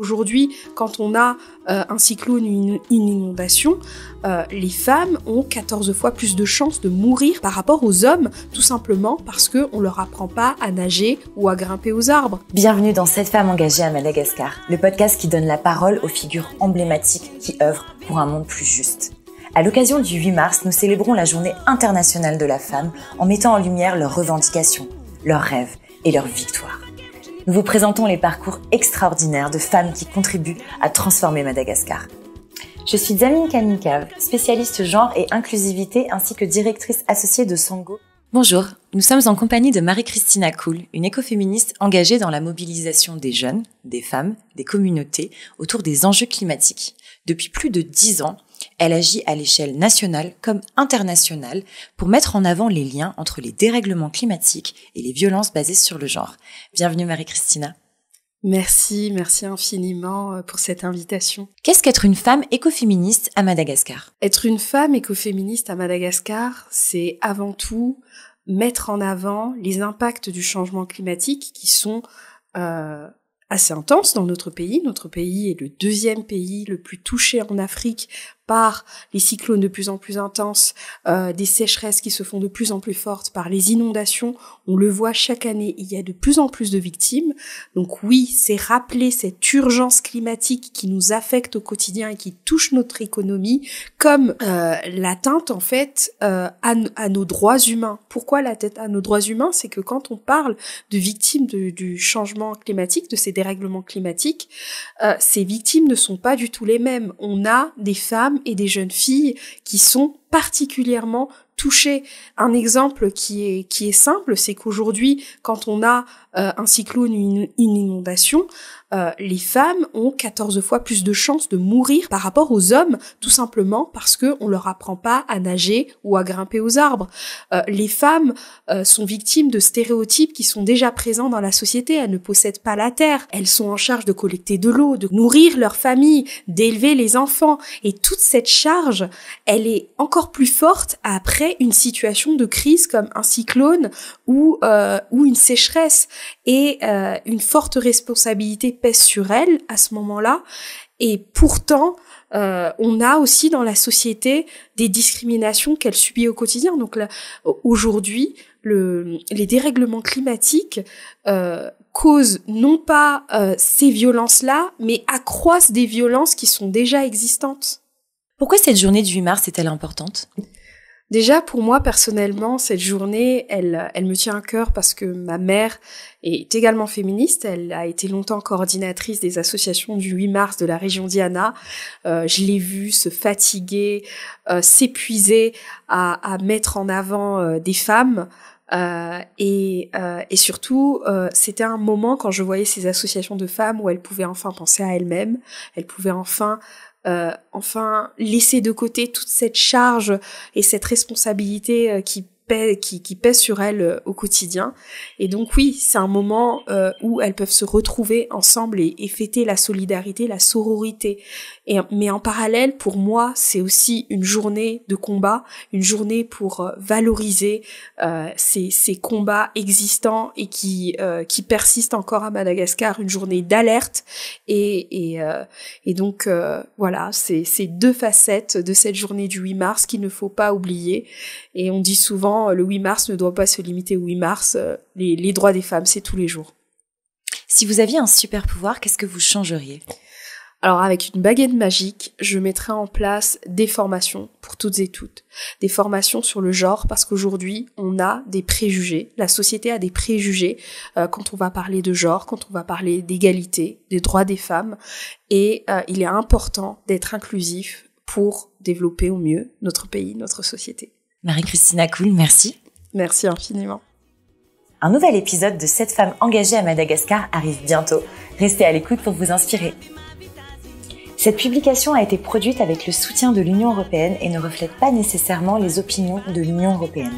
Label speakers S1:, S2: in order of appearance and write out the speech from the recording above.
S1: Aujourd'hui, quand on a un cyclone, une inondation, les femmes ont 14 fois plus de chances de mourir par rapport aux hommes, tout simplement parce qu'on ne leur apprend pas à nager ou à grimper aux arbres.
S2: Bienvenue dans Cette femme engagée à Madagascar, le podcast qui donne la parole aux figures emblématiques qui œuvrent pour un monde plus juste. À l'occasion du 8 mars, nous célébrons la Journée internationale de la femme en mettant en lumière leurs revendications, leurs rêves et leurs victoires. Nous vous présentons les parcours extraordinaires de femmes qui contribuent à transformer Madagascar. Je suis Zamine Kaninkav, spécialiste genre et inclusivité ainsi que directrice associée de Sango. Bonjour, nous sommes en compagnie de Marie-Christina Cool, une écoféministe engagée dans la mobilisation des jeunes, des femmes, des communautés autour des enjeux climatiques. Depuis plus de 10 ans, elle agit à l'échelle nationale comme internationale pour mettre en avant les liens entre les dérèglements climatiques et les violences basées sur le genre. Bienvenue Marie-Christina.
S1: Merci infiniment pour cette invitation.
S2: Qu'est-ce qu'être une femme écoféministe à Madagascar ?
S1: Être une femme écoféministe à Madagascar, c'est avant tout mettre en avant les impacts du changement climatique qui sont assez intenses dans notre pays. Notre pays est le 2e pays le plus touché en Afrique par les cyclones de plus en plus intenses, des sécheresses qui se font de plus en plus fortes, par les inondations. On le voit chaque année, il y a de plus en plus de victimes. Donc oui, c'est rappeler cette urgence climatique qui nous affecte au quotidien et qui touche notre économie comme l'atteinte en fait à nos droits humains. Pourquoi l'atteinte à nos droits humains ? C'est que quand on parle de victimes du changement climatique, de ces dérèglements climatiques, ces victimes ne sont pas du tout les mêmes. On a des femmes et des jeunes filles qui sont particulièrement touchées. Un exemple qui est simple, c'est qu'aujourd'hui, quand on a un cyclone, une inondation, les femmes ont 14 fois plus de chances de mourir par rapport aux hommes, tout simplement parce qu'on leur apprend pas à nager ou à grimper aux arbres. Les femmes sont victimes de stéréotypes qui sont déjà présents dans la société. Elles ne possèdent pas la terre. Elles sont en charge de collecter de l'eau, de nourrir leur famille, d'élever les enfants. Et toute cette charge, elle est encore plus forte après une situation de crise comme un cyclone ou une sécheresse. Et une forte responsabilité pèse sur elle à ce moment-là. Et pourtant, on a aussi dans la société des discriminations qu'elle subit au quotidien. Donc là, aujourd'hui, les dérèglements climatiques causent non pas ces violences-là, mais accroissent des violences qui sont déjà existantes.
S2: Pourquoi cette journée du 8 mars est-elle importante ?
S1: Déjà, pour moi, personnellement, cette journée, elle me tient à cœur parce que ma mère est également féministe. Elle a été longtemps coordinatrice des associations du 8 mars de la région Diana. Je l'ai vue se fatiguer, s'épuiser à mettre en avant des femmes. Et surtout, c'était un moment quand je voyais ces associations de femmes où elles pouvaient enfin penser à elles-mêmes, elles pouvaient enfin laisser de côté toute cette charge et cette responsabilité qui pèse sur elles au quotidien. Et donc oui, c'est un moment où elles peuvent se retrouver ensemble et fêter la solidarité, la sororité. Mais en parallèle, pour moi, c'est aussi une journée de combat, une journée pour valoriser ces combats existants et qui persistent encore à Madagascar, une journée d'alerte. Et donc voilà, c'est deux facettes de cette journée du 8 mars qu'il ne faut pas oublier. Et on dit souvent, le 8 mars ne doit pas se limiter au 8 mars, les droits des femmes, c'est tous les jours.
S2: Si vous aviez un super pouvoir, qu'est-ce que vous changeriez ?
S1: Alors avec une baguette magique, je mettrais en place des formations pour toutes et toutes. Des formations sur le genre, parce qu'aujourd'hui, on a des préjugés. La société a des préjugés quand on va parler de genre, quand on va parler d'égalité, des droits des femmes. Et il est important d'être inclusif pour développer au mieux notre pays, notre société.
S2: Marie-Christina Cool, merci.
S1: Merci infiniment.
S2: Un nouvel épisode de Cette femme engagée à Madagascar arrive bientôt. Restez à l'écoute pour vous inspirer. Cette publication a été produite avec le soutien de l'Union européenne et ne reflète pas nécessairement les opinions de l'Union européenne.